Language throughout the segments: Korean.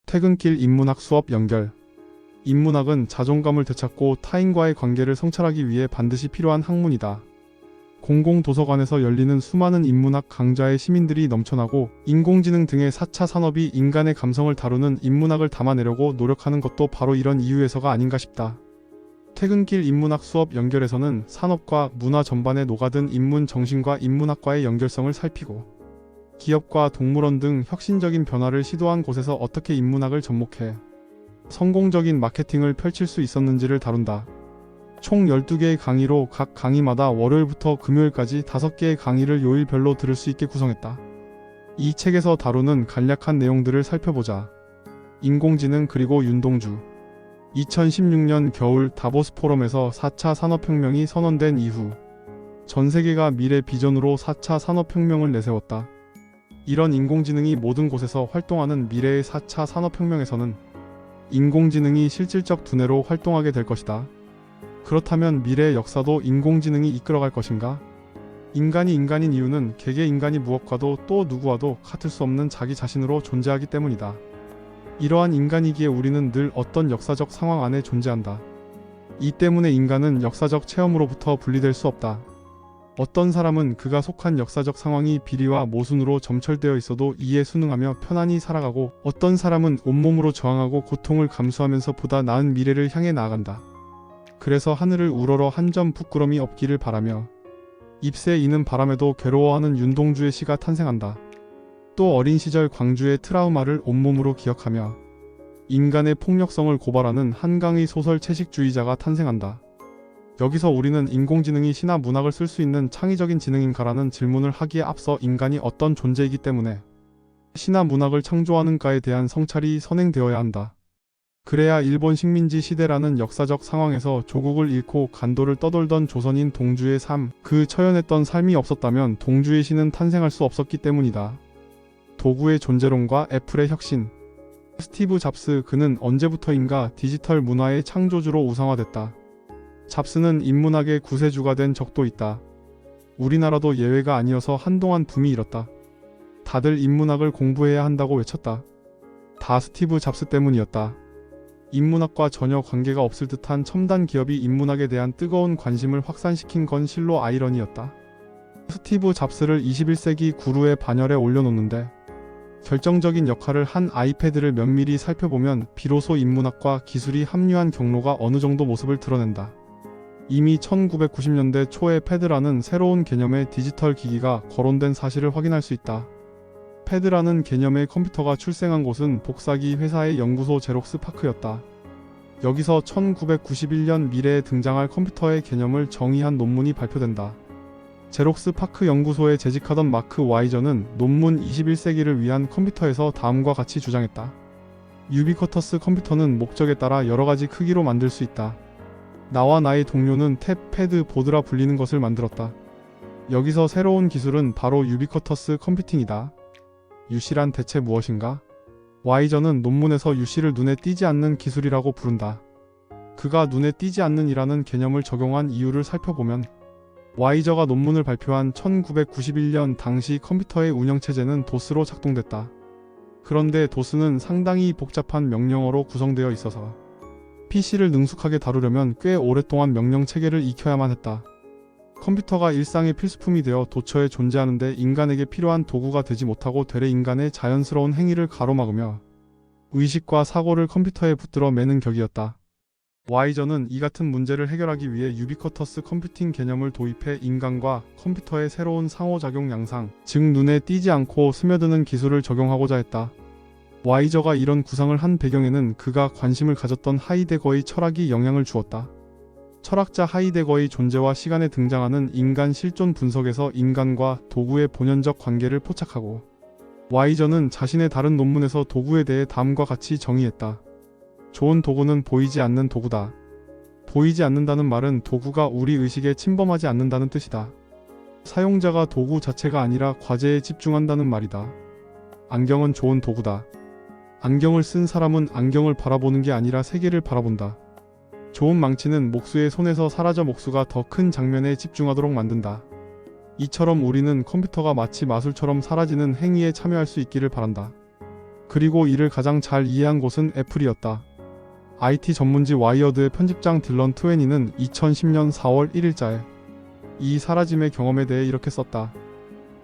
퇴근길 인문학 수업 연결. 인문학은 자존감을 되찾고 타인과의 관계를 성찰하기 위해 반드시 필요한 학문이다. 공공도서관에서 열리는 수많은 인문학 강좌에 시민들이 넘쳐나고 인공지능 등의 4차 산업이 인간의 감성을 다루는 인문학을 담아내려고 노력하는 것도 바로 이런 이유에서가 아닌가 싶다. 퇴근길 인문학 수업 연결에서는 산업과 문화 전반에 녹아든 인문 정신과 인문학과의 연결성을 살피고 기업과 동물원 등 혁신적인 변화를 시도한 곳에서 어떻게 인문학을 접목해 성공적인 마케팅을 펼칠 수 있었는지를 다룬다. 총 12개의 강의로 각 강의마다 월요일부터 금요일까지 5개의 강의를 요일별로 들을 수 있게 구성했다. 이 책에서 다루는 간략한 내용들을 살펴보자. 인공지능 그리고 윤동주. 2016년 겨울 다보스 포럼에서 4차 산업혁명이 선언된 이후 전 세계가 미래 비전으로 4차 산업혁명을 내세웠다. 이런 인공지능이 모든 곳에서 활동하는 미래의 4차 산업혁명에서는 인공지능이 실질적 두뇌로 활동하게 될 것이다. 그렇다면 미래의 역사도 인공지능이 이끌어갈 것인가? 인간이 인간인 이유는 개개 인간이 무엇과도 또 누구와도 같을 수 없는 자기 자신으로 존재하기 때문이다. 이러한 인간이기에 우리는 늘 어떤 역사적 상황 안에 존재한다. 이 때문에 인간은 역사적 체험으로부터 분리될 수 없다. 어떤 사람은 그가 속한 역사적 상황이 비리와 모순으로 점철되어 있어도 이에 순응하며 편안히 살아가고 어떤 사람은 온몸으로 저항하고 고통을 감수하면서 보다 나은 미래를 향해 나아간다. 그래서 하늘을 우러러 한 점 부끄럼이 없기를 바라며 잎새 이는 바람에도 괴로워하는 윤동주의 시가 탄생한다. 또 어린 시절 광주의 트라우마를 온몸으로 기억하며 인간의 폭력성을 고발하는 한강의 소설 채식주의자가 탄생한다. 여기서 우리는 인공지능이 시나 문학을 쓸 수 있는 창의적인 지능인가라는 질문을 하기에 앞서 인간이 어떤 존재이기 때문에 시나 문학을 창조하는가에 대한 성찰이 선행되어야 한다. 그래야 일본 식민지 시대라는 역사적 상황에서 조국을 잃고 간도를 떠돌던 조선인 동주의 삶, 그 처연했던 삶이 없었다면 동주의 시는 탄생할 수 없었기 때문이다. 도구의 존재론과 애플의 혁신. 스티브 잡스, 그는 언제부터인가 디지털 문화의 창조주로 우상화됐다. 잡스는 인문학의 구세주가 된 적도 있다. 우리나라도 예외가 아니어서 한동안 붐이 일었다. 다들 인문학을 공부해야 한다고 외쳤다. 다 스티브 잡스 때문이었다. 인문학과 전혀 관계가 없을 듯한 첨단 기업이 인문학에 대한 뜨거운 관심을 확산시킨 건 실로 아이러니였다. 스티브 잡스를 21세기 구루의 반열에 올려놓는데 결정적인 역할을 한 아이패드를 면밀히 살펴보면 비로소 인문학과 기술이 합류한 경로가 어느 정도 모습을 드러낸다. 이미 1990년대 초에 패드라는 새로운 개념의 디지털 기기가 거론된 사실을 확인할 수 있다. 패드라는 개념의 컴퓨터가 출생한 곳은 복사기 회사의 연구소 제록스 파크였다. 여기서 1991년 미래에 등장할 컴퓨터의 개념을 정의한 논문이 발표된다. 제록스 파크 연구소에 재직하던 마크 와이저는 논문 21세기를 위한 컴퓨터에서 다음과 같이 주장했다. 유비쿼터스 컴퓨터는 목적에 따라 여러가지 크기로 만들 수 있다. 나와 나의 동료는 탭, 패드, 보드라 불리는 것을 만들었다. 여기서 새로운 기술은 바로 유비쿼터스 컴퓨팅이다. UC란 대체 무엇인가? 와이저는 논문에서 UC를 눈에 띄지 않는 기술이라고 부른다. 그가 눈에 띄지 않는 이라는 개념을 적용한 이유를 살펴보면 와이저가 논문을 발표한 1991년 당시 컴퓨터의 운영체제는 도스로 작동됐다. 그런데 도스는 상당히 복잡한 명령어로 구성되어 있어서 PC를 능숙하게 다루려면 꽤 오랫동안 명령체계를 익혀야만 했다. 컴퓨터가 일상의 필수품이 되어 도처에 존재하는데 인간에게 필요한 도구가 되지 못하고 되레 인간의 자연스러운 행위를 가로막으며 의식과 사고를 컴퓨터에 붙들어 매는 격이었다. 와이저는 이 같은 문제를 해결하기 위해 유비쿼터스 컴퓨팅 개념을 도입해 인간과 컴퓨터의 새로운 상호작용 양상, 즉 눈에 띄지 않고 스며드는 기술을 적용하고자 했다. 와이저가 이런 구상을 한 배경에는 그가 관심을 가졌던 하이데거의 철학이 영향을 주었다. 철학자 하이데거의 존재와 시간에 등장하는 인간 실존 분석에서 인간과 도구의 본연적 관계를 포착하고 와이저는 자신의 다른 논문에서 도구에 대해 다음과 같이 정의했다. 좋은 도구는 보이지 않는 도구다. 보이지 않는다는 말은 도구가 우리 의식에 침범하지 않는다는 뜻이다. 사용자가 도구 자체가 아니라 과제에 집중한다는 말이다. 안경은 좋은 도구다. 안경을 쓴 사람은 안경을 바라보는 게 아니라 세계를 바라본다. 좋은 망치는 목수의 손에서 사라져 목수가 더 큰 장면에 집중하도록 만든다. 이처럼 우리는 컴퓨터가 마치 마술처럼 사라지는 행위에 참여할 수 있기를 바란다. 그리고 이를 가장 잘 이해한 곳은 애플이었다. IT 전문지 와이어드의 편집장 딜런 트웨니는 2010년 4월 1일자에 이 사라짐의 경험에 대해 이렇게 썼다.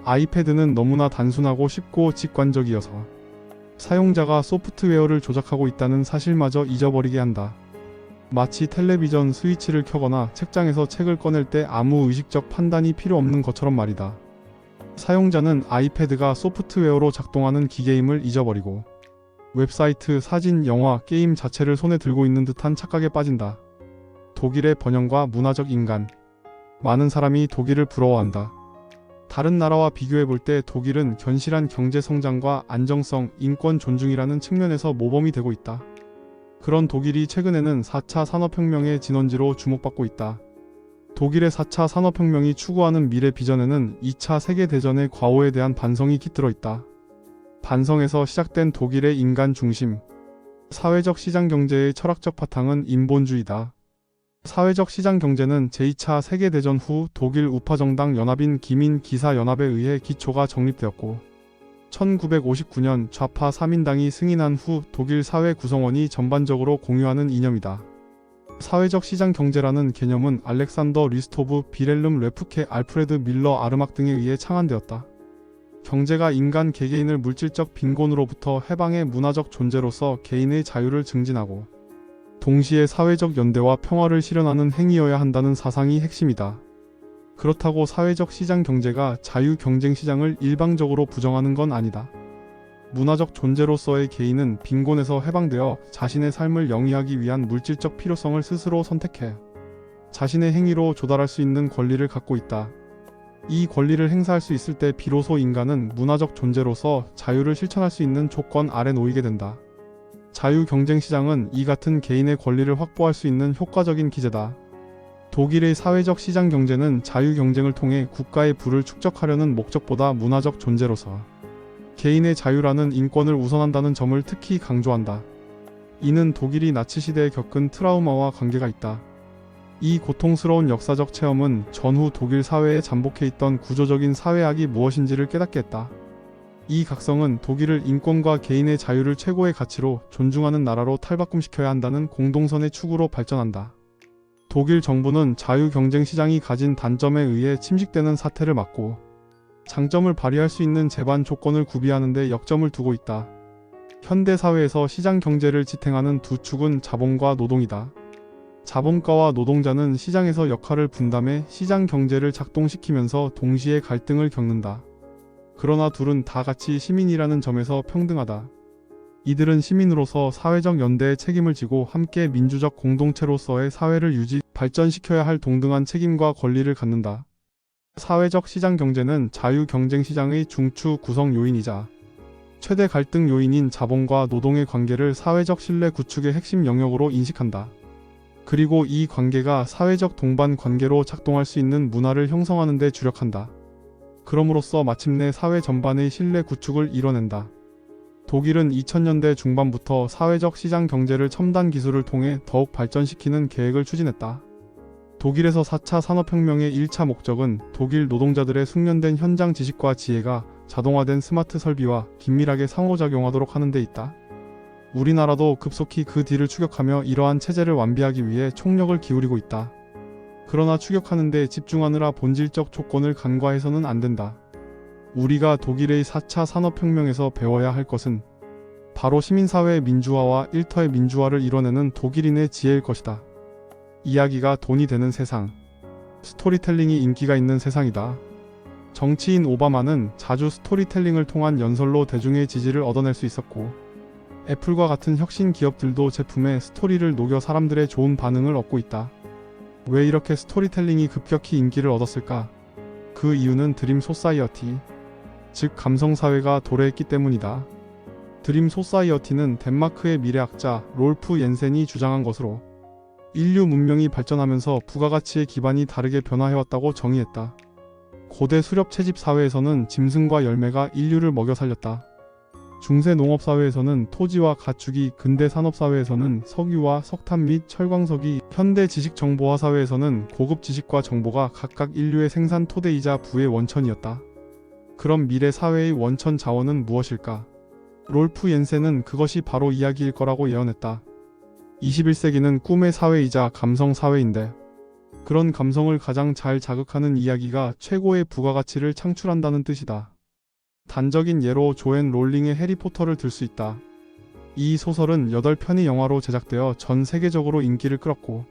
아이패드는 너무나 단순하고 쉽고 직관적이어서 사용자가 소프트웨어를 조작하고 있다는 사실마저 잊어버리게 한다. 마치 텔레비전 스위치를 켜거나 책장에서 책을 꺼낼 때 아무 의식적 판단이 필요 없는 것처럼 말이다. 사용자는 아이패드가 소프트웨어로 작동하는 기계임을 잊어버리고 웹사이트, 사진, 영화, 게임 자체를 손에 들고 있는 듯한 착각에 빠진다. 독일의 번영과 문화적 인간. 많은 사람이 독일을 부러워한다. 다른 나라와 비교해 볼 때 독일은 견실한 경제 성장과 안정성, 인권 존중이라는 측면에서 모범이 되고 있다. 그런 독일이 최근에는 4차 산업혁명의 진원지로 주목받고 있다. 독일의 4차 산업혁명이 추구하는 미래 비전에는 2차 세계대전의 과오에 대한 반성이 깃들어 있다. 반성에서 시작된 독일의 인간 중심, 사회적 시장 경제의 철학적 바탕은 인본주의다. 사회적 시장 경제는 제2차 세계대전 후 독일 우파 정당 연합인 기민 기사 연합에 의해 기초가 정립되었고 1959년 좌파 3인당이 승인한 후 독일 사회 구성원이 전반적으로 공유하는 이념이다. 사회적 시장 경제라는 개념은 알렉산더 리스토브, 비렐름 레프케, 알프레드 밀러 아르막 등에 의해 창안되었다. 경제가 인간 개개인을 물질적 빈곤으로부터 해방해 문화적 존재로서 개인의 자유를 증진하고 동시에 사회적 연대와 평화를 실현하는 행위여야 한다는 사상이 핵심이다. 그렇다고 사회적 시장 경제가 자유 경쟁 시장을 일방적으로 부정하는 건 아니다. 문화적 존재로서의 개인은 빈곤에서 해방되어 자신의 삶을 영위하기 위한 물질적 필요성을 스스로 선택해 자신의 행위로 조달할 수 있는 권리를 갖고 있다. 이 권리를 행사할 수 있을 때 비로소 인간은 문화적 존재로서 자유를 실천할 수 있는 조건 아래 놓이게 된다. 자유 경쟁 시장은 이 같은 개인의 권리를 확보할 수 있는 효과적인 기제다. 독일의 사회적 시장 경제는 자유 경쟁을 통해 국가의 부를 축적하려는 목적보다 문화적 존재로서 개인의 자유라는 인권을 우선한다는 점을 특히 강조한다. 이는 독일이 나치 시대에 겪은 트라우마와 관계가 있다. 이 고통스러운 역사적 체험은 전후 독일 사회에 잠복해 있던 구조적인 사회악이 무엇인지를 깨닫게 했다. 이 각성은 독일을 인권과 개인의 자유를 최고의 가치로 존중하는 나라로 탈바꿈시켜야 한다는 공동선의 축으로 발전한다. 독일 정부는 자유 경쟁 시장이 가진 단점에 의해 침식되는 사태를 막고 장점을 발휘할 수 있는 제반 조건을 구비하는 데 역점을 두고 있다. 현대 사회에서 시장 경제를 지탱하는 두 축은 자본과 노동이다. 자본가와 노동자는 시장에서 역할을 분담해 시장 경제를 작동시키면서 동시에 갈등을 겪는다. 그러나 둘은 다 같이 시민이라는 점에서 평등하다. 이들은 시민으로서 사회적 연대의 책임을 지고 함께 민주적 공동체로서의 사회를 발전시켜야 할 동등한 책임과 권리를 갖는다. 사회적 시장 경제는 자유 경쟁 시장의 중추 구성 요인이자 최대 갈등 요인인 자본과 노동의 관계를 사회적 신뢰 구축의 핵심 영역으로 인식한다. 그리고 이 관계가 사회적 동반 관계로 작동할 수 있는 문화를 형성하는 데 주력한다. 그럼으로써 마침내 사회 전반의 신뢰 구축을 이뤄낸다. 독일은 2000년대 중반부터 사회적 시장 경제를 첨단 기술을 통해 더욱 발전시키는 계획을 추진했다. 독일에서 4차 산업혁명의 1차 목적은 독일 노동자들의 숙련된 현장 지식과 지혜가 자동화된 스마트 설비와 긴밀하게 상호작용하도록 하는 데 있다. 우리나라도 급속히 그 뒤를 추격하며 이러한 체제를 완비하기 위해 총력을 기울이고 있다. 그러나 추격하는 데 집중하느라 본질적 조건을 간과해서는 안 된다. 우리가 독일의 4차 산업혁명에서 배워야 할 것은 바로 시민사회의 민주화와 일터의 민주화를 이뤄내는 독일인의 지혜일 것이다. 이야기가 돈이 되는 세상. 스토리텔링이 인기가 있는 세상이다. 정치인 오바마는 자주 스토리텔링을 통한 연설로 대중의 지지를 얻어낼 수 있었고 애플과 같은 혁신 기업들도 제품에 스토리를 녹여 사람들의 좋은 반응을 얻고 있다. 왜 이렇게 스토리텔링이 급격히 인기를 얻었을까? 그 이유는 드림 소사이어티, 즉 감성사회가 도래했기 때문이다. 드림 소사이어티는 덴마크의 미래학자 롤프 옌센이 주장한 것으로 인류 문명이 발전하면서 부가가치의 기반이 다르게 변화해왔다고 정의했다. 고대 수렵 채집 사회에서는 짐승과 열매가 인류를 먹여 살렸다. 중세 농업 사회에서는 토지와 가축이, 근대 산업 사회에서는 석유와 석탄 및 철광석이, 현대 지식 정보화 사회에서는 고급 지식과 정보가 각각 인류의 생산 토대이자 부의 원천이었다. 그럼 미래 사회의 원천 자원은 무엇일까? 롤프 옌센은 그것이 바로 이야기일 거라고 예언했다. 21세기는 꿈의 사회이자 감성 사회인데 그런 감성을 가장 잘 자극하는 이야기가 최고의 부가가치를 창출한다는 뜻이다. 단적인 예로 조앤 롤링의 해리포터를 들 수 있다. 이 소설은 8편이 영화로 제작되어 전 세계적으로 인기를 끌었고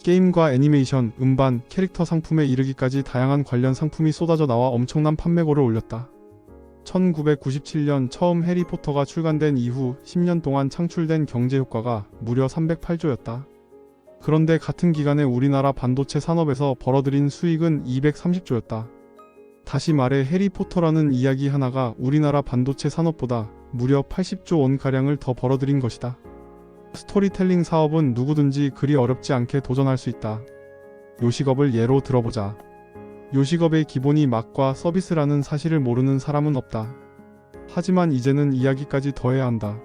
게임과 애니메이션, 음반, 캐릭터 상품에 이르기까지 다양한 관련 상품이 쏟아져 나와 엄청난 판매고를 올렸다. 1997년 처음 해리포터가 출간된 이후 10년 동안 창출된 경제 효과가 무려 308조였다. 그런데 같은 기간에 우리나라 반도체 산업에서 벌어들인 수익은 230조였다. 다시 말해 해리포터라는 이야기 하나가 우리나라 반도체 산업보다 무려 80조 원가량을 더 벌어들인 것이다. 스토리텔링 사업은 누구든지 그리 어렵지 않게 도전할 수 있다. 요식업을 예로 들어보자. 요식업의 기본이 맛과 서비스라는 사실을 모르는 사람은 없다. 하지만 이제는 이야기까지 더해야 한다.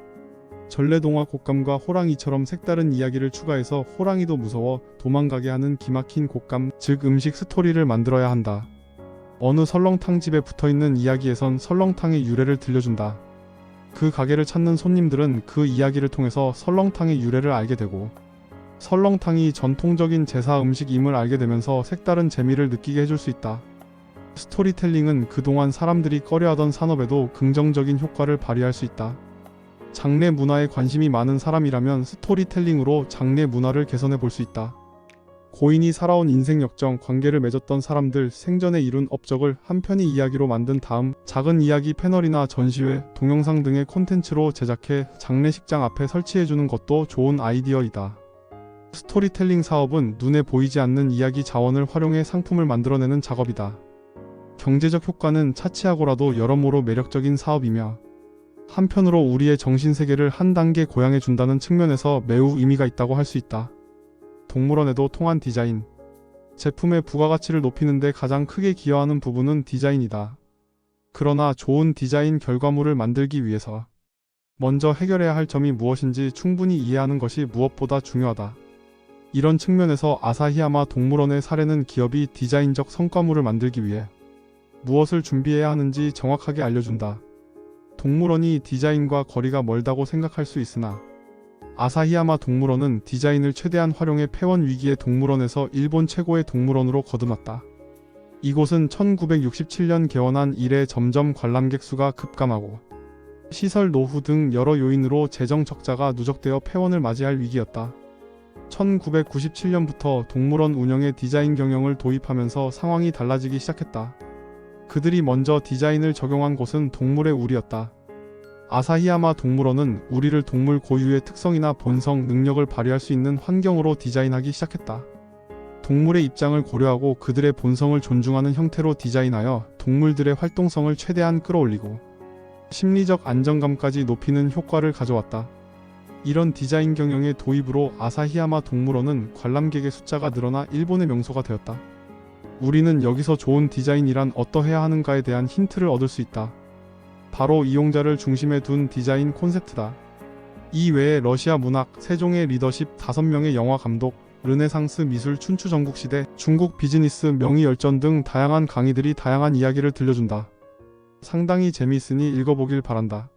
전래동화 곶감과 호랑이처럼 색다른 이야기를 추가해서 호랑이도 무서워 도망가게 하는 기막힌 곶감, 즉 음식 스토리를 만들어야 한다. 어느 설렁탕집에 붙어있는 이야기에선 설렁탕의 유래를 들려준다. 그 가게를 찾는 손님들은 그 이야기를 통해서 설렁탕의 유래를 알게 되고 설렁탕이 전통적인 제사 음식임을 알게 되면서 색다른 재미를 느끼게 해줄 수 있다. 스토리텔링은 그동안 사람들이 꺼려하던 산업에도 긍정적인 효과를 발휘할 수 있다. 장례 문화에 관심이 많은 사람이라면 스토리텔링으로 장례 문화를 개선해 볼 수 있다. 고인이 살아온 인생 역정, 관계를 맺었던 사람들, 생전에 이룬 업적을 한 편의 이야기로 만든 다음 작은 이야기 패널이나 전시회, 동영상 등의 콘텐츠로 제작해 장례식장 앞에 설치해주는 것도 좋은 아이디어이다. 스토리텔링 사업은 눈에 보이지 않는 이야기 자원을 활용해 상품을 만들어내는 작업이다. 경제적 효과는 차치하고라도 여러모로 매력적인 사업이며 한편으로 우리의 정신세계를 한 단계 고양해 준다는 측면에서 매우 의미가 있다고 할 수 있다. 동물원에도 통한 디자인. 제품의 부가가치를 높이는 데 가장 크게 기여하는 부분은 디자인이다. 그러나 좋은 디자인 결과물을 만들기 위해서 먼저 해결해야 할 점이 무엇인지 충분히 이해하는 것이 무엇보다 중요하다. 이런 측면에서 아사히야마 동물원의 사례는 기업이 디자인적 성과물을 만들기 위해 무엇을 준비해야 하는지 정확하게 알려준다. 동물원이 디자인과 거리가 멀다고 생각할 수 있으나 아사히야마 동물원은 디자인을 최대한 활용해 폐원 위기의 동물원에서 일본 최고의 동물원으로 거듭났다. 이곳은 1967년 개원한 이래 점점 관람객 수가 급감하고 시설 노후 등 여러 요인으로 재정 적자가 누적되어 폐원을 맞이할 위기였다. 1997년부터 동물원 운영에 디자인 경영을 도입하면서 상황이 달라지기 시작했다. 그들이 먼저 디자인을 적용한 곳은 동물의 우리였다. 아사히야마 동물원은 우리를 동물 고유의 특성이나 본성, 능력을 발휘할 수 있는 환경으로 디자인하기 시작했다. 동물의 입장을 고려하고 그들의 본성을 존중하는 형태로 디자인하여 동물들의 활동성을 최대한 끌어올리고 심리적 안정감까지 높이는 효과를 가져왔다. 이런 디자인 경영의 도입으로 아사히야마 동물원은 관람객의 숫자가 늘어나 일본의 명소가 되었다. 우리는 여기서 좋은 디자인이란 어떠해야 하는가에 대한 힌트를 얻을 수 있다. 바로 이용자를 중심에 둔 디자인 콘셉트다. 이 외에 러시아 문학, 세종의 리더십, 5명의 영화 감독, 르네상스 미술 춘추 전국시대, 중국 비즈니스, 명의열전 등 다양한 강의들이 다양한 이야기를 들려준다. 상당히 재미있으니 읽어보길 바란다.